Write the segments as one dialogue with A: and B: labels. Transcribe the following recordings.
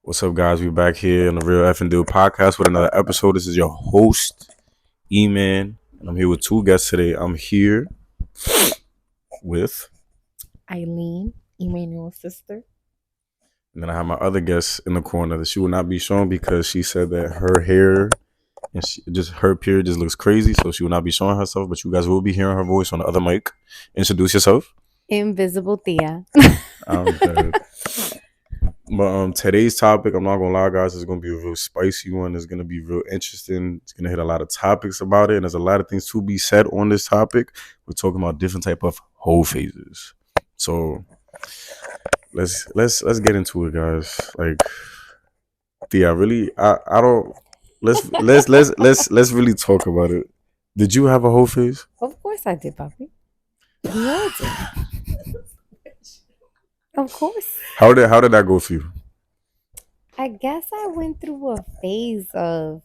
A: What's up, guys? We back here on the Real F and Do podcast with another episode. This is your host, E-Man, and I'm here with two guests today. I'm here with,
B: Eileen, Emmanuel's sister.
A: and then I have my other guest in the corner that she will not be shown because she said that her hair and her period just looks crazy, so she will not be showing herself. But you guys will be hearing her voice on the other mic. Introduce yourself.
B: Invisible Thea.
A: I'm dead. But today's topic, I'm not gonna lie, guys, is gonna be a real spicy one. It's gonna be real interesting. It's gonna hit a lot of topics about it, and there's a lot of things to be said on this topic. We're talking about different type of whole phases. So let's get into it, guys. Like, Thea, I don't. Let's really talk about it. Did you have a whole phase?
B: Of course I did, Bobby. We all did. Of course.
A: How did that go for you?
B: I guess I went through a phase of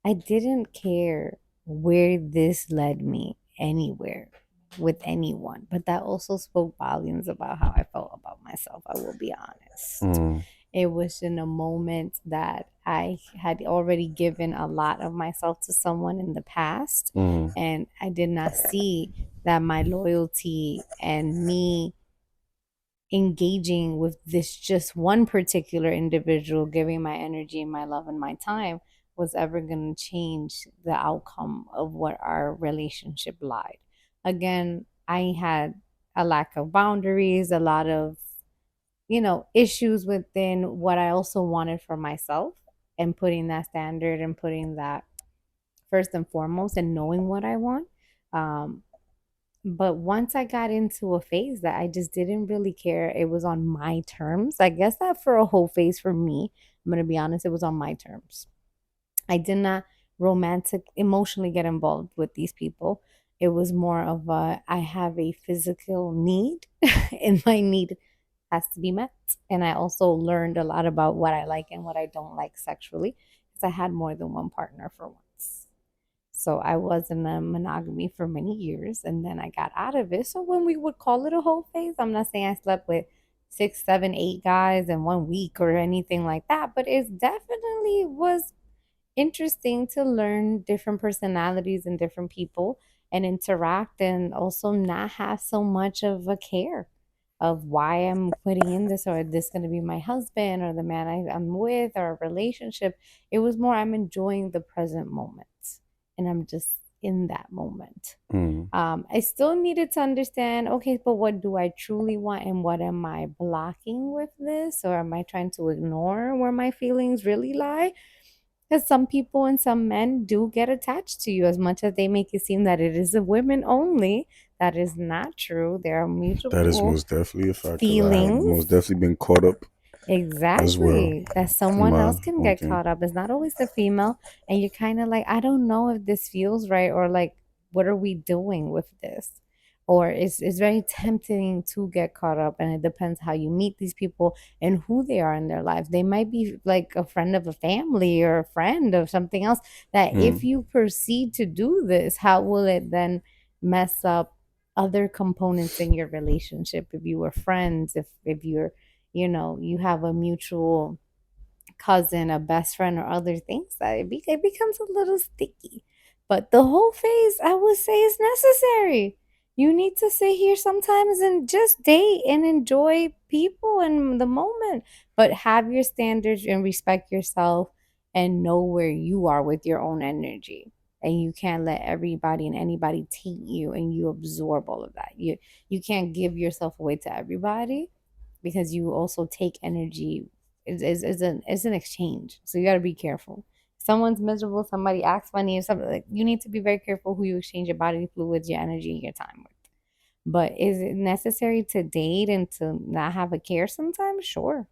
B: I didn't care where this led me anywhere with anyone, but that also spoke volumes about how I felt about myself. I will be honest. It was in a moment that I had already given a lot of myself to someone in the past, and I did not see that my loyalty and me engaging with this just one particular individual, giving my energy and my love and my time, was ever going to change the outcome of what our relationship lied. Again, I had a lack of boundaries, a lot of issues within what I also wanted for myself, and putting that standard and putting that first and foremost and knowing what I want. But once I got into a phase that I just didn't really care, it was on my terms. I guess that for a whole phase for me, I'm going to be honest, it was on my terms. I did not emotionally get involved with these people. It was more of I have a physical need and my need has to be met. And I also learned a lot about what I like and what I don't like sexually because I had more than one partner for once. So I was in a monogamy for many years and then I got out of it. So when we would call it a whole phase, I'm not saying I slept with 6, 7, 8 guys in 1 week or anything like that, but it definitely was interesting to learn different personalities and different people and interact and also not have so much of a care of why I'm putting in this or this going to be my husband or the man I'm with or a relationship. It was more I'm enjoying the present moment and I'm just in that moment. I still needed to understand, okay, but what do I truly want and what am I blocking with this? Or am I trying to ignore where my feelings really lie? Because some people and some men do get attached to you as much as they make it seem that it is a women only. That is not true. There are
A: That is
B: mutual
A: most definitely a fact because I have most
B: feelings.
A: definitely been caught up as well.
B: Exactly. That
A: In
B: someone
A: my
B: else can
A: own
B: get
A: thing.
B: caught up. It's not always the female. And you're kind of like, I don't know if this feels right or like, what are we doing with this? Or it's very tempting to get caught up. And it depends how you meet these people and who they are in their lives. They might be like a friend of a family or a friend of something else that if you proceed to do this, how will it then mess up other components in your relationship if you were friends, if you're you have a mutual cousin, a best friend, or other things that it becomes a little sticky. But the whole phase, I would say, is necessary. You need to sit here sometimes and just date and enjoy people and the moment, but have your standards and respect yourself and know where you are with your own energy. And you can't let everybody and anybody taint you and you absorb all of that. You can't give yourself away to everybody because you also take energy is an exchange. So you got to be careful. Someone's miserable, somebody acts funny, or something like you need to be very careful who you exchange your body fluids, your energy, and your time with. But is it necessary to date and to not have a care sometimes? Sure,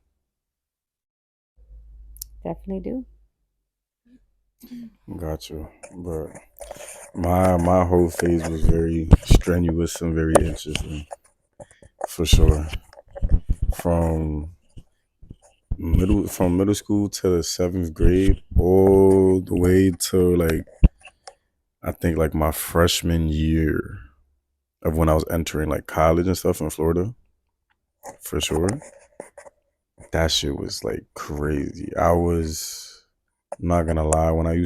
B: definitely do.
A: Got you. But my whole phase was very strenuous and very interesting, for sure. From middle school to the 7th grade, all the way to like I think like my freshman year of when I was entering like college and stuff in Florida, for sure. that shit was like crazy. I'm not gonna lie, when I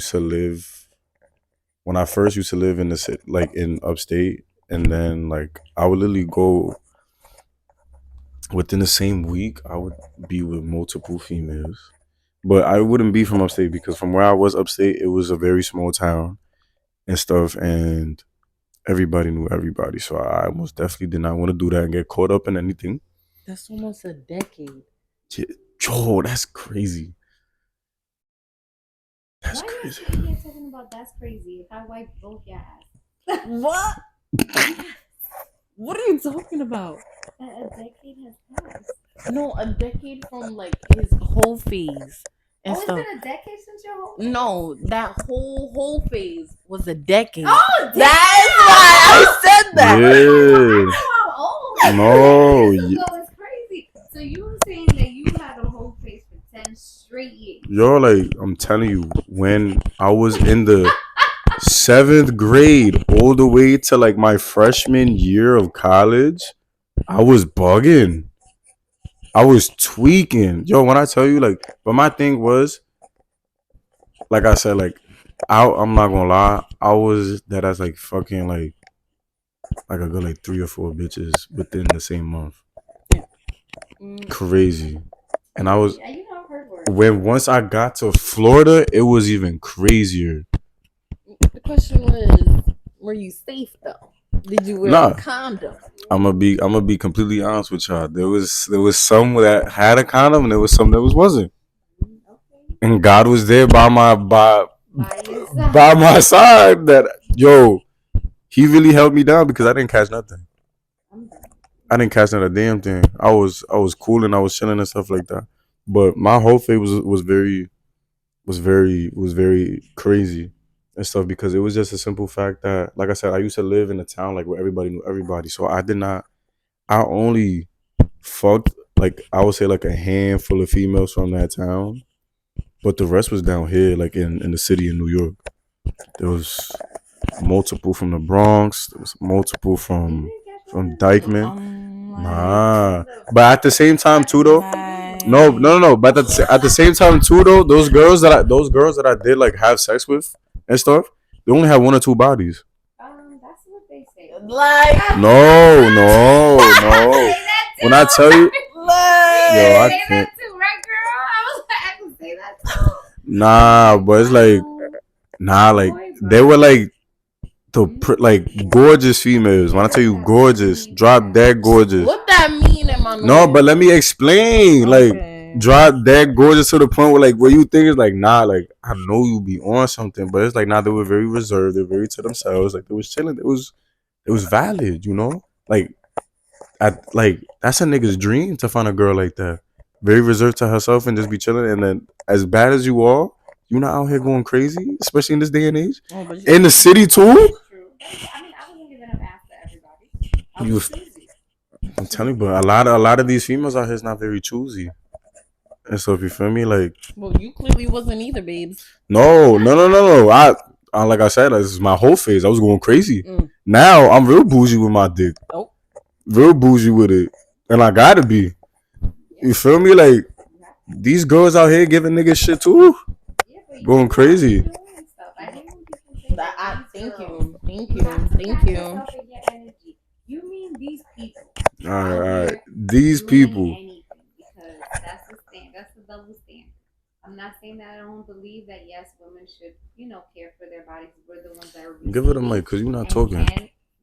A: first used to live in the city, like in upstate, and then like I would literally go within the same week, I would be with multiple females. But I wouldn't be from upstate because from where I was upstate, it was a very small town and stuff, and everybody knew everybody. So I most definitely did not want to do that and get caught up in anything.
C: That's almost a decade.
A: Yo, that's crazy. That's
B: Why
A: crazy.
B: are you talking about that's crazy? If I wipe both your ass.
C: What? What are you talking about?
B: A decade has passed.
C: No, a decade from like his whole phase and
B: Oh, it's
C: stuff.
B: been a decade since your whole.
C: No, that whole phase was a decade.
B: Oh,
C: That's why I said that.
A: Yeah.
B: How old?
A: No.
B: So it's crazy. So you were saying that you had a whole face for 10 straight years.
A: Yo, like I'm telling you, when I was in the 7th grade all the way to like my freshman year of college, I was bugging. I was tweaking. Yo, when I tell you, like, but my thing was, like I said, like, I'm not gonna lie, I was that as like fucking like a good like 3 or 4 bitches within the same month. Crazy. And I was once I got to Florida, it was even crazier.
C: The question was, were you safe though? Did you wear a condom?
A: I'm gonna be completely honest with y'all. There was some that had a condom and there was some that wasn't. And God was there by my side. That yo, He really held me down because I didn't catch nothing. I didn't catch not a damn thing. I was cool and I was chilling and stuff like that. But my whole phase was very crazy and stuff because it was just a simple fact that, like I said, I used to live in a town like where everybody knew everybody. So I only fucked like I would say like a handful of females from that town, but the rest was down here like in the city in New York. There was multiple from the Bronx. There was multiple from Dykeman. Nah, but at the same time too though. No. But at the same time too though, those girls that I did like have sex with and stuff, they only have 1 or 2 bodies.
B: That's what they say.
C: Like
A: no. When I tell you, yo, I can't.
B: I can say that too.
A: Nah, but it's like, like they were like like gorgeous females. When I tell you gorgeous, drop dead gorgeous.
C: What that mean, Emmanuel?
A: No, but let me explain.
C: Okay.
A: Like drop dead gorgeous to the point where like where you think it's like nah, like I know you be on something, but it's like nah, they were very reserved, they're very to themselves, like they was chilling, it was valid, you know? Like that's a nigga's dream to find a girl like that. Very reserved to herself and just be chilling, and then as bad as you are, you're not out here going crazy, especially in this day and age. In the city too.
B: I mean, I wasn't giving up after everybody.
A: I'm telling you, but a lot of these females out here is not very choosy. And so if you feel me, like,
C: well, you clearly wasn't either, babes.
A: No. I like I said, this is my whole phase. I was going crazy. Now I'm real bougie with my dick.
C: Oh.
A: Real bougie with it, and I gotta be. You feel me? Like these girls out here giving niggas shit too, going crazy.
C: Thank you.
B: You mean these people?
A: All right. These people.
B: Because that's the double standard. I'm not saying that I don't believe that yes, women should, care for their bodies. We're the ones that are receiving.
A: Give it a mic, cause you're not talking.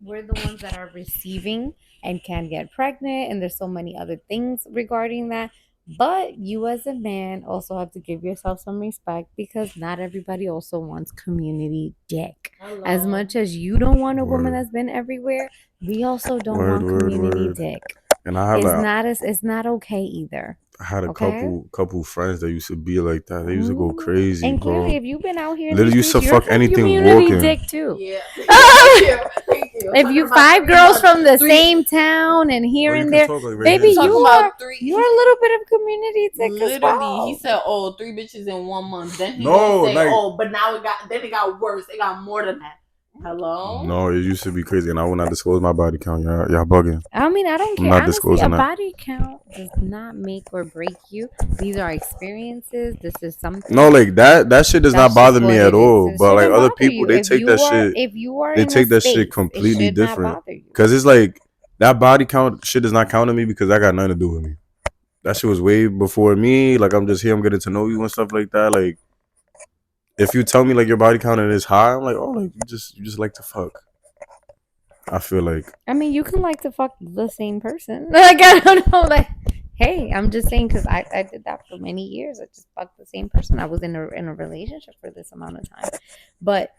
B: We're the ones that are receiving and can get pregnant, and there's so many other things regarding that. But you as a man also have to give yourself some respect because not everybody also wants community dick. Hello. As much as you don't want a woman that's been everywhere, we also don't want community dick. And I have it's not okay either.
A: I had a couple friends that used to be like that. They used to go crazy,
B: and
A: bro.
B: clearly, if you've been out here,
A: literally used to fuck anything walking.
B: Dick too.
C: Yeah. Thank you.
B: If you 5 girls from the same town and here and there, baby, you are a little bit of community dick.
C: Literally, he said, 3 bitches in 1 month. Then he said, but now it got worse. It got more than that. Hello?
A: No, it used to be crazy, and I will not disclose my body count. Y'all bugging.
B: I mean, I don't
A: I'm
B: care.
A: not
B: Honestly, a
A: disclosing that.
B: body count does not make or break you. These are experiences. This is something.
A: No, like that shit does
B: That's
A: not bother
B: just
A: me
B: what
A: at
B: it is.
A: all.
B: It
A: But like
B: shouldn't
A: other
B: bother
A: people,
B: you.
A: they take that shit.
B: If you are
A: They
B: in a
A: take that
B: space,
A: shit
B: it
A: completely
B: should not
A: different.
B: bother you.
A: Cause it's like that body count shit does not count to me because that got nothing to do with me. That shit was way before me. Like I'm just here, I'm getting to know you and stuff like that. Like if you tell me like your body count is high, I'm like, oh, like you just like to fuck. I feel like.
B: I mean, you can like to fuck the same person. Like I don't know. Like, hey, I'm just saying because I did that for many years. I just fucked the same person. I was in a relationship for this amount of time, but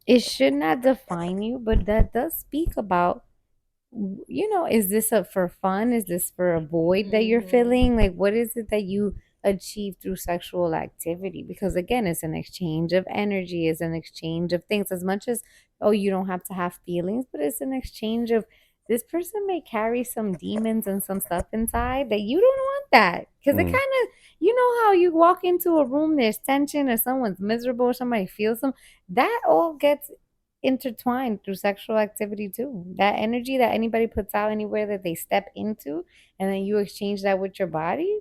B: it should not define you. But that does speak about, is this for fun? Is this for a void that you're filling? Like, what is it that you achieve through sexual activity? Because again, it's an exchange of energy, it's an exchange of things. As much as, oh, you don't have to have feelings, but it's an exchange of, this person may carry some demons and some stuff inside that you don't want that. Because it kind of, how you walk into a room, there's tension, or someone's miserable, or somebody feels some, that all gets intertwined through sexual activity too. That energy that anybody puts out anywhere that they step into, and then you exchange that with your body.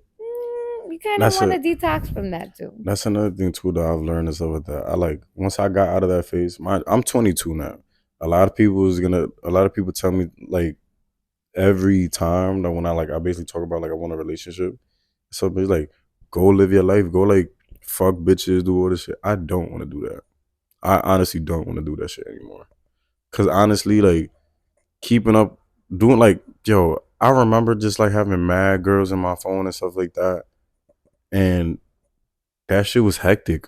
B: You kind of want to detox from that too.
A: That's another thing too that I've learned is with that. I like once I got out of that phase. I'm 22 now. A lot of people tell me like every time that when I basically talk about like I want a relationship, somebody's like, go live your life, go like fuck bitches, do all this shit. I don't want to do that. I honestly don't want to do that shit anymore. Cause honestly, like keeping up, doing like, yo, I remember just like having mad girls in my phone and stuff like that. And that shit was hectic.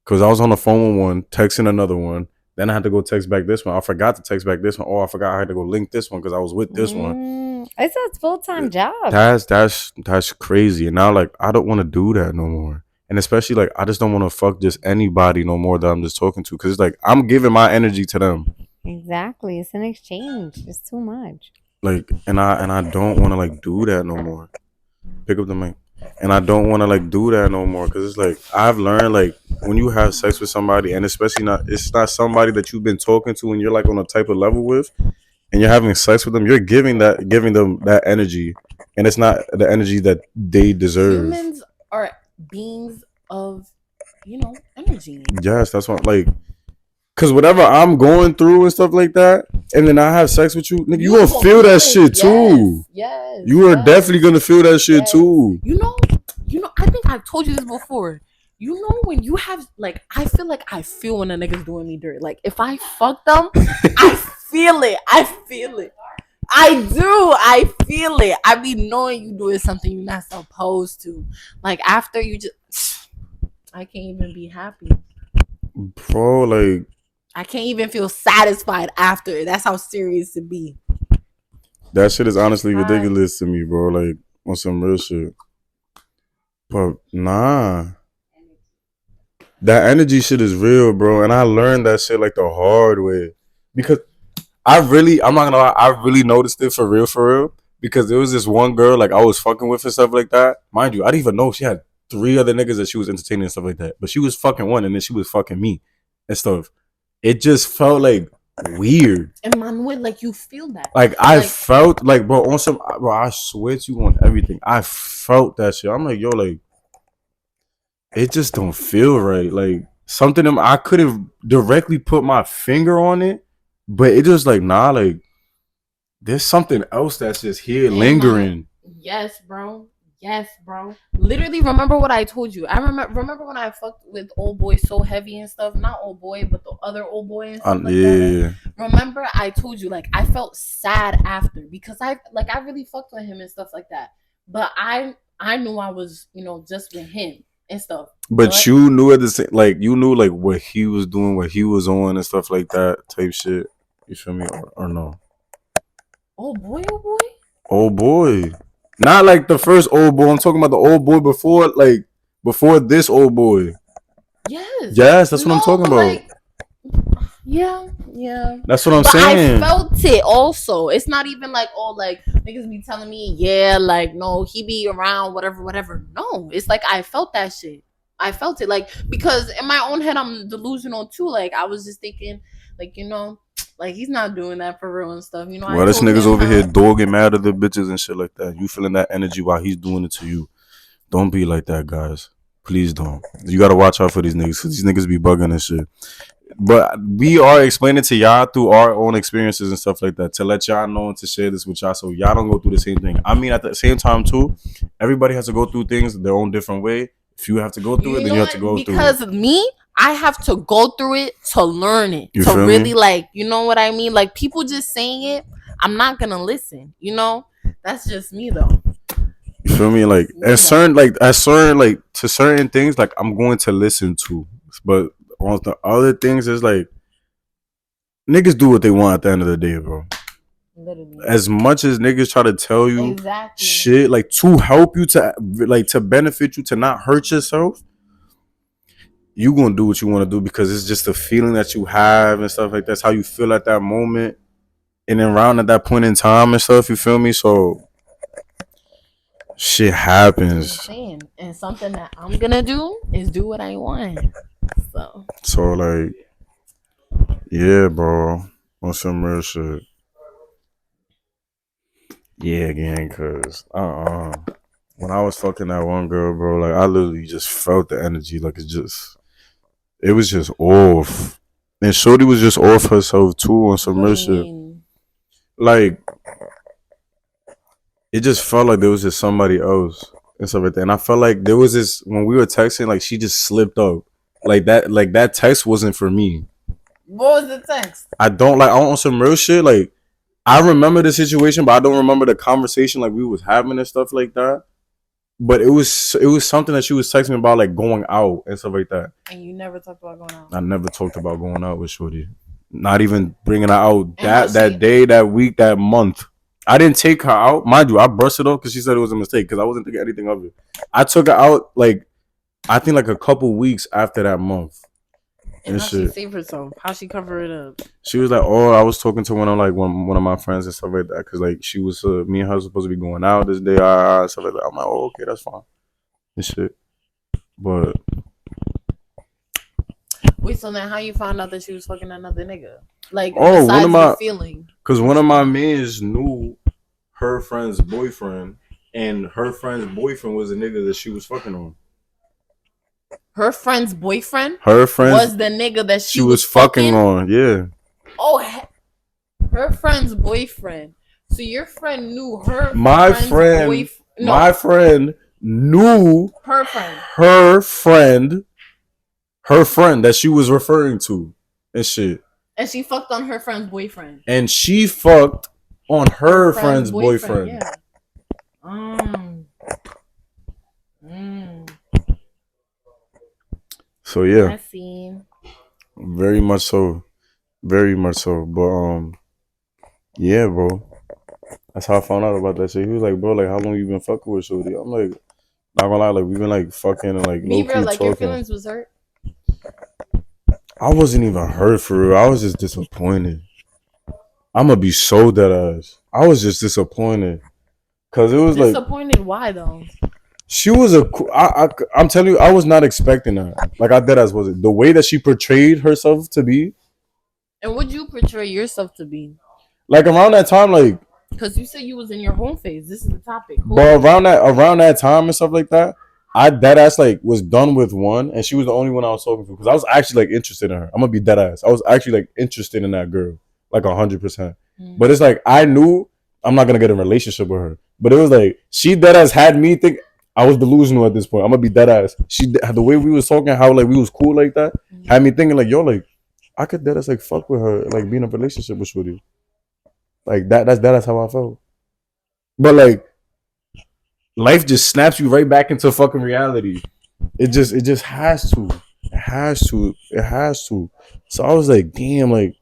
A: Cause I was on the phone with one, texting another one. Then I had to go text back this one. I forgot to text back this one. Oh, I forgot I had to go link this one because I was with this one.
B: It's a full-time job.
A: That's crazy. And now like I don't want to do that no more. And especially like I just don't want to fuck just anybody no more that I'm just talking to. Cause it's like I'm giving my energy to them.
B: Exactly. It's an exchange. It's too much.
A: Like and I don't want to like do that no more. Pick up the mic. And I don't want to like do that no more because it's like I've learned like when you have sex with somebody and especially it's not somebody that you've been talking to and you're like on a type of level with and you're having sex with them, you're giving them that energy and it's not the energy that they deserve.
C: Humans are beings of energy.
A: Yes, that's what like because whatever I'm going through and stuff like that, and then I have sex with you, nigga, you gonna feel that shit too.
C: Yes.
A: You are definitely gonna feel that shit too.
C: You know, I think I've told you this before. You know when you have like I feel when a nigga's doing me dirty. Like if I fuck them, I feel it. I feel it. I do. I feel it. I be knowing you doing something you're not supposed to. Like after you just I can't even be happy.
A: Bro, like
C: I can't even feel satisfied after. That's how serious it be.
A: That shit is honestly ridiculous to me, bro. Like on some real shit. But nah. That energy shit is real, bro. And I learned that shit like the hard way. Because I'm not gonna lie, I really noticed it for real. Because there was this one girl like I was fucking with and stuff like that. Mind you, I didn't even know she had 3 other niggas that she was entertaining and stuff like that. But she was fucking one and then she was fucking me and stuff. It just felt like weird.
C: And Manuel, like you feel that.
A: Like I felt like bro on some bro, I swear to you on everything. I felt that shit. I'm like, yo, like it just don't feel right. Like something I couldn't directly put my finger on it, but it just like nah, like there's something else that's just here lingering.
C: Yes, bro. Yes, bro. Literally, remember what I told you. I remember when I fucked with old boy so heavy and stuff. Not old boy, but the other old boy and stuff like that. Remember, I told you like I felt sad after because I really fucked with him and stuff like that. But I knew I was just with him and stuff.
A: But you knew at the same you knew like what he was doing, what he was on and stuff like that type shit. You feel me or no?
C: Old boy.
A: Old boy. Not like the first old boy. I'm talking about the old boy before this old boy. Yes, that's what I'm talking about.
C: Like, yeah.
A: That's what I'm saying.
C: I felt it also. It's not even like niggas be telling me, yeah, like no, he be around, whatever. No, it's like I felt that shit. I felt it, like, because in my own head I'm delusional too. Like, I was just thinking, like, like, he's not doing that for real and stuff.
A: Well, this nigga's over here dogging mad at the bitches and shit like that. You feeling that energy while he's doing it to you. Don't be like that, guys. Please don't. You gotta watch out for these niggas, because these niggas be bugging and shit. But we are explaining to y'all through our own experiences and stuff like that, to let y'all know and to share this with y'all, so y'all don't go through the same thing. I mean, at the same time too, everybody has to go through things their own different way. If you have to go through it, then you have to go through it.
C: Because me, I have to go through it to learn it.
A: You
C: to
A: feel
C: really
A: me?
C: like, you know what I mean? Like, people just saying it, I'm not gonna listen. That's just me though.
A: You feel me? Like to certain things, like I'm going to listen to, but on the other things, it's like niggas do what they want at the end of the day, bro.
C: Literally.
A: As much as niggas try to tell you
C: Exactly.
A: shit, like to help you, to benefit you, to not hurt yourself, you gonna do what you want to do, because it's just a feeling that you have and stuff like that. That's how you feel at that moment and around at that point in time and stuff. You feel me? So shit happens.
C: And something that I'm gonna do is do what I want.
A: So like, yeah, bro, on some real shit. Yeah, gang, cause when I was fucking that one girl, bro, like I literally just felt the energy, like it was just off, and Shorty was just off herself too on some real shit. Like, it just felt like there was just somebody else and stuff like that. And I felt like there was this, when we were texting, like she just slipped up, like that text wasn't for me.
C: What was the text?
A: I don't like on some real shit. Like, I remember the situation, but I don't remember the conversation like we was having and stuff like that. But it was something that she was texting me about, like going out and stuff like that.
C: And you never talked about going out?
A: I never talked about going out with Shorty. Not even bringing her out that day, that week, that month. I didn't take her out. Mind you, I brushed it off because she said it was a mistake, because I wasn't thinking anything of it. I took her out, like, I think like a couple weeks after that month.
C: And how she saved herself? How she cover it up?
A: She was like, "Oh, I was talking to one of my friends and stuff like that, because like she was me and her was supposed to be going out this day, stuff like that." I'm like, "Oh, okay, that's fine." And shit. But
C: wait, so then how you found out that she was fucking another nigga? Like,
A: oh,
C: besides the feeling?
A: Because one of my mans knew her friend's boyfriend, and her friend's boyfriend was the nigga that she was fucking on.
C: Her friend's boyfriend?
A: Her friend
C: was the nigga that she
A: was fucking on, yeah.
C: Oh, her friend's boyfriend. So your friend knew her
A: my friend knew her friend that she was referring to and shit.
C: And she fucked on her friend's boyfriend.
A: And she fucked on her friend's boyfriend.
C: Yeah.
A: So yeah.
C: I see.
A: Very much so. Very much so. But yeah, bro. That's how I found out about that shit. He was like, "Bro, like, how long you been fucking with Shorty?" I'm like, not gonna lie, like, we've been like fucking and like low-key
C: like
A: talking.
C: Your feelings was hurt?
A: I wasn't even hurt for real. I was just disappointed. I'm gonna be so dead ass. I was just disappointed. Cause it was
C: disappointed. Why though?
A: She was I'm telling you, I was not expecting that. Like, I dead ass wasn't. The way that she portrayed herself to be.
C: And would you portray yourself to be?
A: Like, around that time, like,
C: because you said you was in your home phase. This is the topic.
A: But around that time and stuff like that, I dead ass like was done with one, and she was the only one I was talking to, because I was actually like interested in her. I'm gonna be dead ass. I was actually like interested in that girl, like 100%. But it's like, I knew I'm not gonna get a relationship with her. But it was like, she dead ass had me think I was delusional at this point. I'm gonna be dead ass. The way we was talking, how like we was cool like that, had me thinking like, yo, like I could dead ass like fuck with her, like be in a relationship with Shorty. Like that's how I felt. But like, life just snaps you right back into fucking reality. It just has to. It has to. So I was like, damn, like,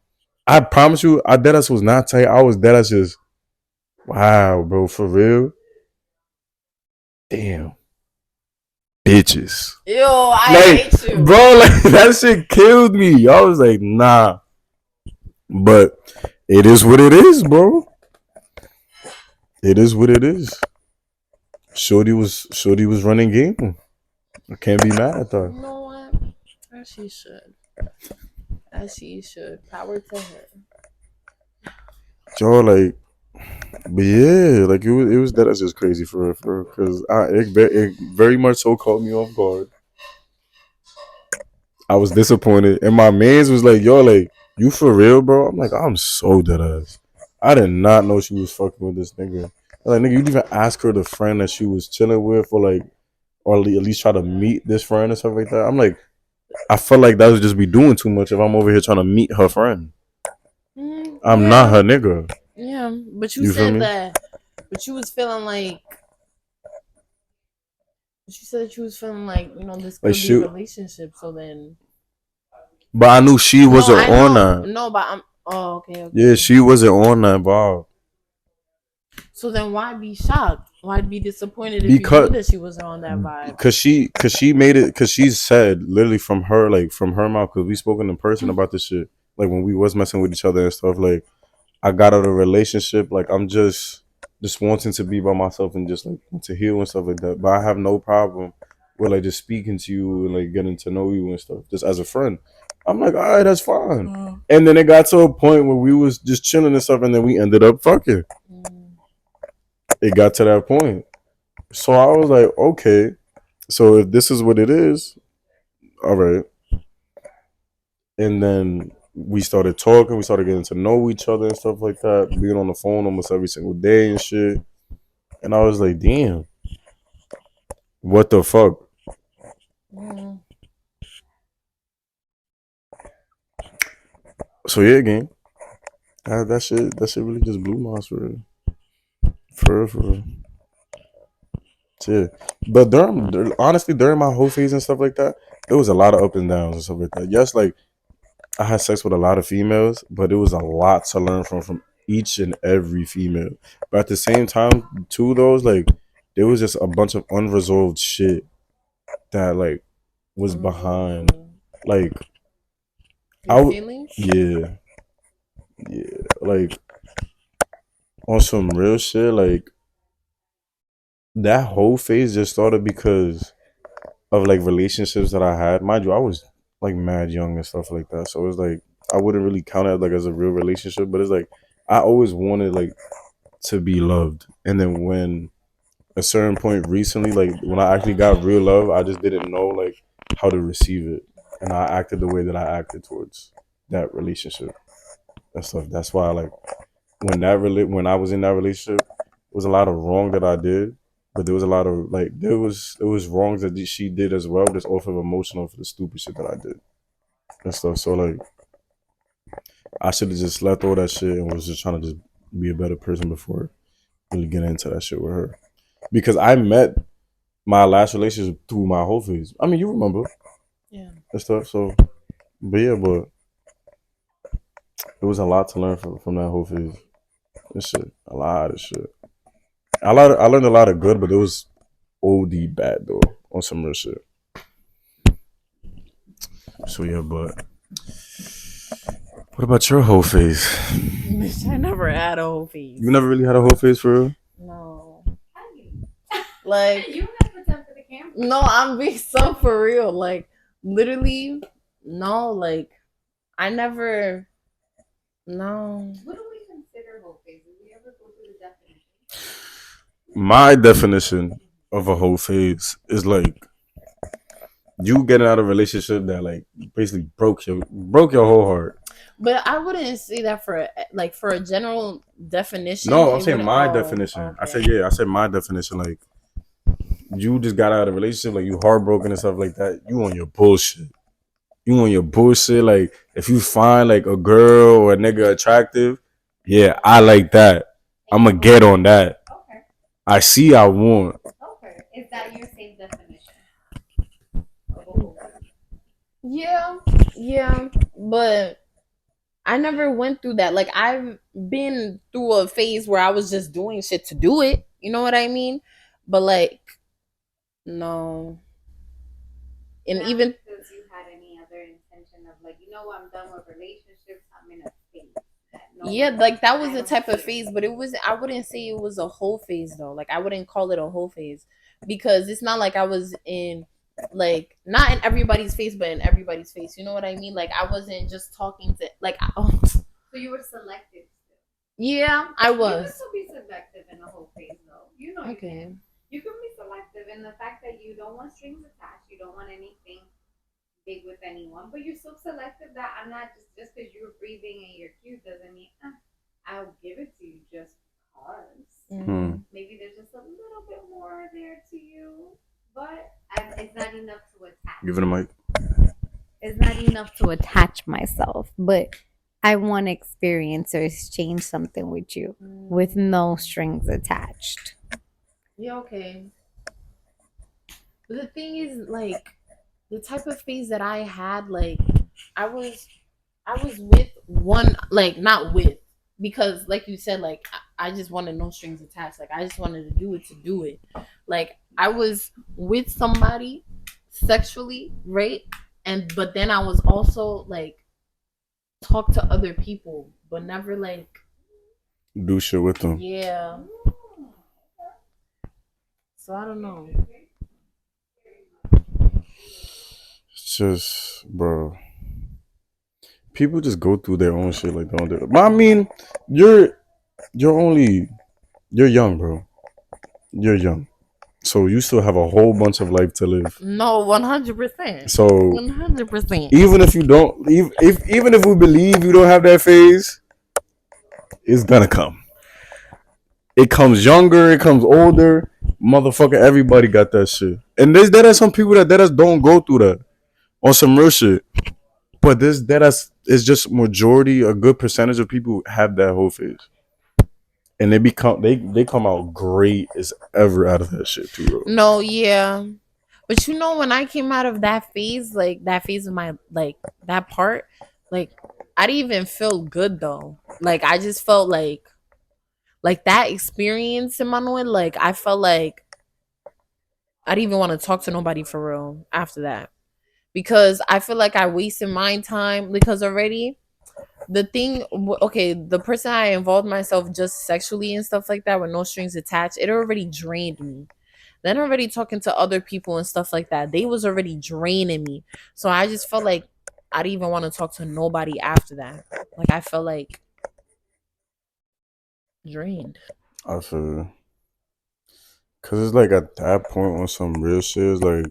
A: I promise you, I dead ass was not tight. I was dead ass just, wow, bro, for real. Damn. Bitches.
C: Yo, I hate you.
A: Bro, like, that shit killed me. I was like, nah. But it is what it is, bro. It is what it is. Shorty was running game. I can't be mad at that.
C: You know what? As she should. As she should. Power to her.
A: Yo, like, but yeah, like it was that is just crazy for her, because it very much so caught me off guard. I was disappointed, and my man's was like, "Yo, like, you for real, bro?" I'm like, "I'm so dead ass. I did not know she was fucking with this nigga. Like, nigga, you didn't even ask her the friend that she was chilling with, or like, or at least try to meet this friend and stuff like that." I'm like, I felt like that would just be doing too much if I'm over here trying to meet her friend. I'm not her nigga.
C: Yeah, but you
A: You feel
C: said
A: me?
C: that. But you was feeling like. She said that you was feeling like, you know, this could
A: Like,
C: be a relationship. So then.
A: But I knew she wasn't on that.
C: No, but I'm. Oh, okay.
A: Yeah, she wasn't on that, Bob.
C: So then why be shocked? Why be disappointed if you knew that she wasn't on that vibe?
A: Cause she made it. Cause she said literally from her mouth. Cause we spoken in person about this shit. Like when we was messing with each other and stuff. Like I got out of a relationship. Like I'm just wanting to be by myself and just like to heal and stuff like that. But I have no problem with like just speaking to you and like getting to know you and stuff just as a friend. I'm like, all right, that's fine. And then it got to a point where we was just chilling and stuff, and then we ended up fucking. It got to that point. So I was like, okay. So if this is what it is, all right. And then we started talking. We started getting to know each other and stuff like that. Being on the phone almost every single day and shit. And I was like, damn. What the fuck? So yeah, gang. That shit really just blew my ass for real. For real. Yeah. But honestly, during my whole phase and stuff like that, there was a lot of up and downs and stuff like that. Yes, like I had sex with a lot of females, but it was a lot to learn from each and every female. But at the same time, to those, like, there was just a bunch of unresolved shit that like was behind. Like, yeah, like on some real shit. Like that whole phase just started because of like relationships that I had. Mind you, I was like mad young and stuff like that. So it was like I wouldn't really count it like as a real relationship, but it's like I always wanted like to be loved. And then when a certain point recently, like when I actually got real love, I just didn't know like how to receive it. And I acted the way that I acted towards that relationship and stuff. That's why like when I was in that relationship, it was a lot of wrong that I did. But there was a lot of like it was wrongs that she did as well, just off of emotional for the stupid shit that I did and stuff. So like I should have just left all that shit and was just trying to just be a better person before really getting into that shit with her. Because I met my last relationship through my whole phase. I mean, you remember. Yeah. And stuff. So but it was a lot to learn from that whole phase. This shit. A lot of shit. I learned a lot of good, but it was OD bad though on some real shit. So yeah, but what about your whole phase?
C: I never had a whole phase.
A: You never really had a whole phase for real?
C: No. Like you gotta pretend for the camera. No, I'm being so for real. Like literally, no. Like I never. No. What do we consider whole phase? Did we ever go through the definition?
A: My definition of a whole phase is like you getting out of a relationship that like basically broke your whole heart.
C: But I wouldn't say that for a general definition.
A: No, I'm saying my definition. Okay. I said my definition. Like you just got out of a relationship, like you heartbroken and stuff like that. You on your bullshit. Like if you find like a girl or a nigga attractive, yeah, I like that. I'ma get on that. Okay. I see I want.
B: Okay. Is that your same definition?
C: Yeah, but I never went through that. Like I've been through a phase where I was just doing shit to do it. You know what I mean? But like, no. And even
B: because you had any other intention of like, you know, I'm done with relationships. I'm in a phase.
C: Yeah, like that was the type of phase, but it was. I wouldn't say it was a whole phase though. Like I wouldn't call it a whole phase because it's not like I was in like not in everybody's face, but in everybody's face. You know what I mean? Like I wasn't just talking to like.
B: So you were selective.
C: Yeah, I
B: You can
C: was.
B: still be selective in the whole phase, though. You know,
C: Okay.
B: you can be selective in the fact that you don't want strings attached. You don't want anything big with anyone, but you're so selective that I'm not just because you're breathing and you're cute doesn't mean I'll give it to you just because. Maybe there's just a little bit more there to you, but it's not enough to attach.
A: Give it a mic.
B: It's not enough to attach myself, but I want to experience or exchange something with you with no strings attached.
C: Yeah, okay. But the thing is, like, the type of phase that I had, like, I was with one, like, not with, because, like you said, like, I just wanted no strings attached. Like, I just wanted to do it to do it. Like, I was with somebody sexually, right? But then I was also, like, talk to other people, but never, like,
A: do shit with them.
C: Yeah. So I don't know.
A: It's just, bro. People just go through their own shit like don't do it. But I mean, you're young, bro. You're young. So you still have a whole bunch of life to live.
C: No, 100%.
A: So
C: 100%.
A: even if you don't, even if we believe you don't have that phase, it's gonna come. It comes younger, it comes older. Motherfucker, everybody got that shit. And there are some people that don't go through that on some real shit. But is just majority, a good percentage of people have that whole phase. And they come out great as ever out of that shit too, bro.
C: No, yeah. But you know, when I came out of that phase, like that phase of my, like that part, like I didn't even feel good though. Like I just felt like that experience, Emmanuel, like I felt like I didn't even want to talk to nobody for real after that. Because I feel like I wasted my time because already the thing, okay, the person I involved myself just sexually and stuff like that with no strings attached, it already drained me. Then already talking to other people and stuff like that, they was already draining me. So I just felt like I didn't even want to talk to nobody after that. Like I felt like drained.
A: I feel, cause it's like at that point on some real shit, it's like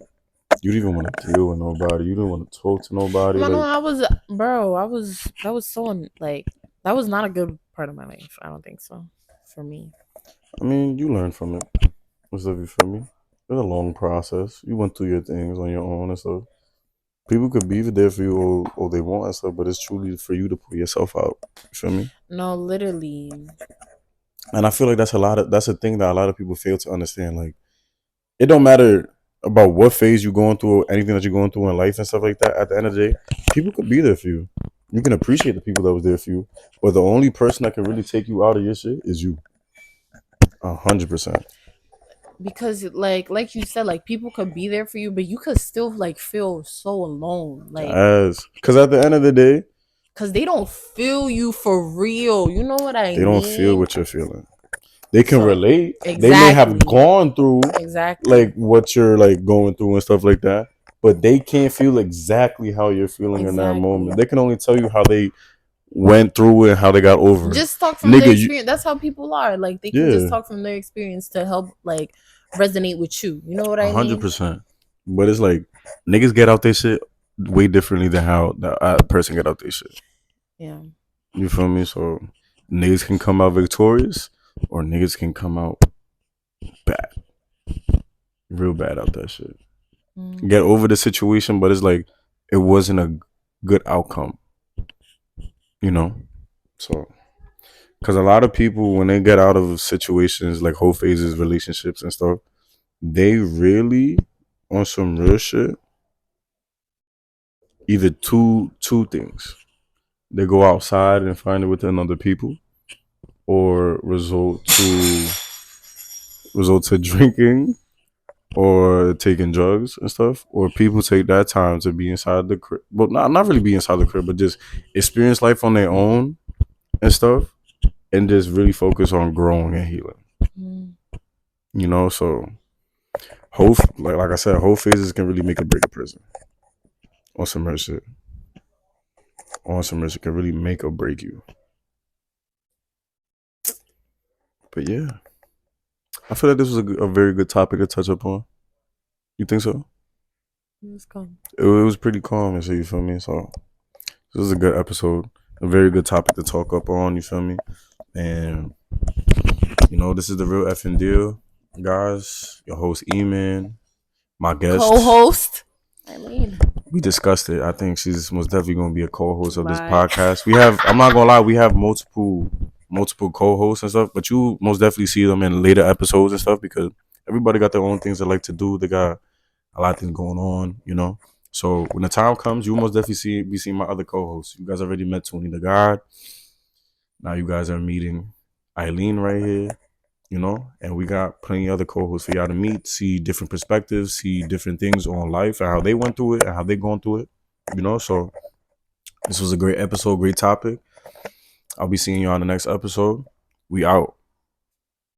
A: you didn't even want to deal with nobody. You didn't want to talk to nobody.
C: No,
A: like,
C: I was, bro. That was so like that was not a good part of my life. I don't think so for me.
A: I mean, you learn from it. What's up, you feel me? It's a long process. You went through your things on your own and stuff. People could be there for you or they want and stuff, but it's truly for you to put yourself out. You feel me?
C: No, literally.
A: And I feel like that's a thing that a lot of people fail to understand. Like, it don't matter about what phase you're going through or anything that you're going through in life and stuff like that. At the end of the day, people could be there for you. You can appreciate the people that was there for you, but the only person that can really take you out of your shit is you. 100%.
C: Because like you said, like people could be there for you, but you could still like feel so alone. Like
A: because at the end of the day,
C: because they don't feel you for real. You know what I mean?
A: They don't feel what you're feeling. They can relate.
C: Exactly.
A: They may have gone through
C: exactly
A: like what you're like going through and stuff like that, but they can't feel exactly how you're feeling in that moment. They can only tell you how they went through it and how they got over it.
C: Just talk from their experience. That's how people are. Like they can just talk from their experience to help like resonate with you. You know what I mean?
A: 100%. But it's like niggas get out their shit way differently than how the person get out their shit.
C: Yeah.
A: You feel me? So niggas can come out victorious or niggas can come out bad. Real bad out that shit. Get over the situation, but it's like it wasn't a good outcome. You know? So, because a lot of people, when they get out of situations like whole phases, relationships and stuff, they really, on some real shit, either two things. They go outside and find it within other people, or result to drinking or taking drugs and stuff, or people take that time to be inside the crib. Well, not really be inside the crib, but just experience life on their own and stuff, and just really focus on growing and healing. You know, so like I said, whole phases can really make or break a person. On some real shit. It can really make or break you. But yeah, I feel like this was a very good topic to touch upon. You think so?
C: It was calm.
A: It was pretty calm, and so you feel me. So this was a good episode, a very good topic to talk up on. You feel me? And this is the Real Effing Deal, guys. Your host E-Man, my guest,
C: co-host Eileen.
A: We discussed it. I think she's most definitely going to be a co-host of this podcast. We have, I'm not going to lie, we have multiple co-hosts and stuff, but you most definitely see them in later episodes and stuff because everybody got their own things they like to do. They got a lot of things going on, So when the time comes, you most definitely be seeing my other co-hosts. You guys already met Tony the God. Now you guys are meeting Eileen right here. And we got plenty of other co-hosts for y'all to meet, see different perspectives, see different things on life and how they went through it and how they going through it, So this was a great episode, great topic. I'll be seeing you on the next episode. We out.